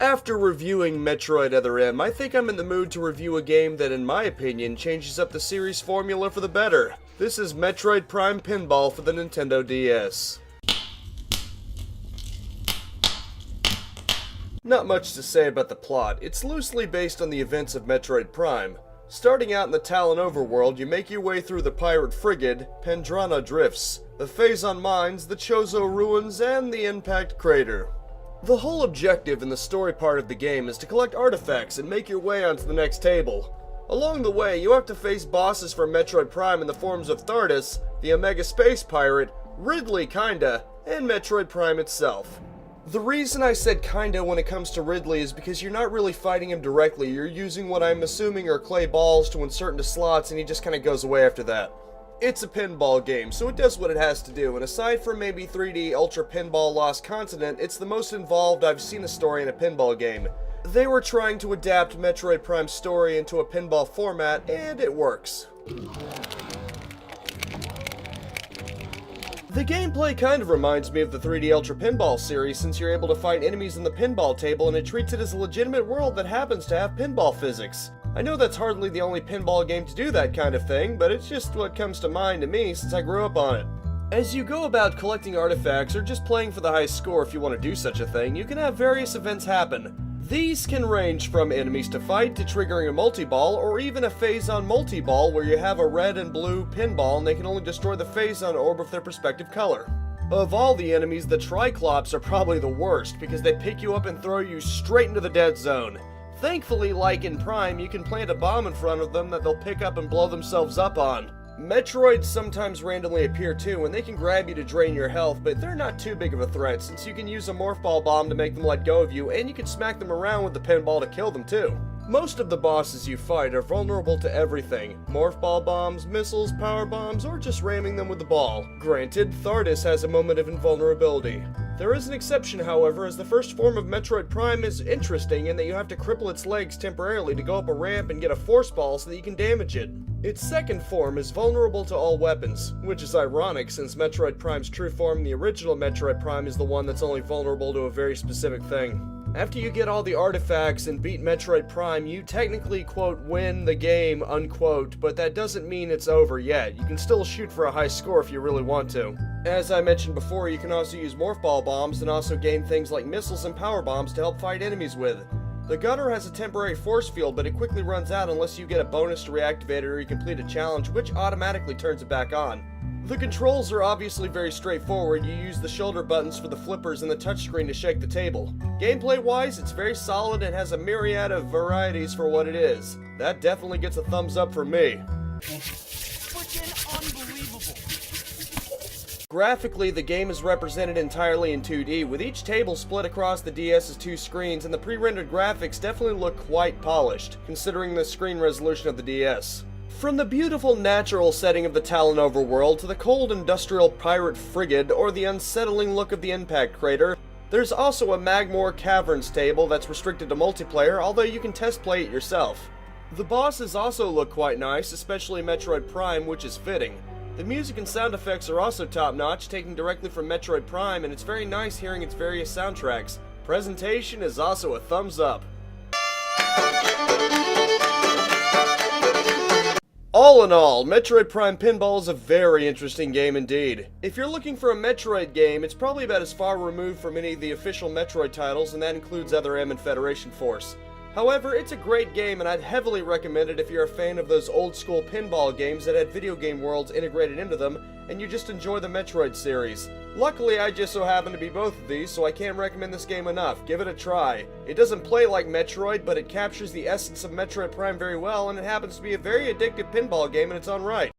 After reviewing Metroid Other M, I think I'm in the mood to review a game that, in my opinion, changes up the series formula for the better. This is Metroid Prime Pinball for the Nintendo DS. Not much to say about the plot. It's loosely based on the events of Metroid Prime. Starting out in the Talon overworld, you make your way through the pirate frigate, Pendrana Drifts, the Phazon Mines, the Chozo Ruins, and the Impact Crater. The whole objective in the story part of the game is to collect artifacts and make your way onto the next table. Along the way, you have to face bosses from Metroid Prime in the forms of Thardus, the Omega Space Pirate, Ridley kinda, and Metroid Prime itself. The reason I said kinda when it comes to Ridley is because you're not really fighting him directly, you're using what I'm assuming are clay balls to insert into slots and he just kinda goes away after that. It's a pinball game, so it does what it has to do, and aside from maybe 3D Ultra Pinball Lost Continent, it's the most involved I've seen a story in a pinball game. They were trying to adapt Metroid Prime's story into a pinball format, and it works. The gameplay kind of reminds me of the 3D Ultra Pinball series since you're able to fight enemies in the pinball table and it treats it as a legitimate world that happens to have pinball physics. I know that's hardly the only pinball game to do that kind of thing, but it's just what comes to mind to me since I grew up on it. As you go about collecting artifacts or just playing for the high score if you want to do such a thing, you can have various events happen. These can range from enemies to fight to triggering a multi-ball or even a Phazon multi-ball where you have a red and blue pinball and they can only destroy the Phazon orb of their respective color. Of all the enemies, the Triclops are probably the worst because they pick you up and throw you straight into the dead zone. Thankfully, like in Prime, you can plant a bomb in front of them that they'll pick up and blow themselves up on. Metroids sometimes randomly appear too, and they can grab you to drain your health, but they're not too big of a threat since you can use a Morph Ball bomb to make them let go of you, and you can smack them around with the pinball to kill them too. Most of the bosses you fight are vulnerable to everything. Morph Ball bombs, missiles, power bombs, or just ramming them with the ball. Granted, Thardus has a moment of invulnerability. There is an exception, however, as the first form of Metroid Prime is interesting in that you have to cripple its legs temporarily to go up a ramp and get a force ball so that you can damage it. Its second form is vulnerable to all weapons, which is ironic since Metroid Prime's true form, the original Metroid Prime, is the one that's only vulnerable to a very specific thing. After you get all the artifacts and beat Metroid Prime, you technically, quote, win the game, unquote, but that doesn't mean it's over yet. You can still shoot for a high score if you really want to. As I mentioned before, you can also use Morph Ball bombs and also gain things like missiles and power bombs to help fight enemies with. The Gunner has a temporary force field, but it quickly runs out unless you get a bonus to reactivate it or you complete a challenge, which automatically turns it back on. The controls are obviously very straightforward. You use the shoulder buttons for the flippers and the touchscreen to shake the table. Gameplay-wise, it's very solid and has a myriad of varieties for what it is. That definitely gets a thumbs up from me. Graphically, the game is represented entirely in 2D, with each table split across the DS's two screens, and the pre-rendered graphics definitely look quite polished, considering the screen resolution of the DS. From the beautiful natural setting of the Talon overworld to the cold industrial pirate frigate or the unsettling look of the Impact Crater, there's also a Magmore Caverns table that's restricted to multiplayer, although you can test play it yourself. The bosses also look quite nice, especially Metroid Prime, which is fitting. The music and sound effects are also top-notch, taken directly from Metroid Prime, and it's very nice hearing its various soundtracks. Presentation is also a thumbs up. All in all, Metroid Prime Pinball is a very interesting game indeed. If you're looking for a Metroid game, it's probably about as far removed from any of the official Metroid titles, and that includes Other M and Federation Force. However, it's a great game, and I'd heavily recommend it if you're a fan of those old-school pinball games that had video game worlds integrated into them, and you just enjoy the Metroid series. Luckily, I just so happen to be both of these, so I can't recommend this game enough. Give it a try. It doesn't play like Metroid, but it captures the essence of Metroid Prime very well, and it happens to be a very addictive pinball game in its own right.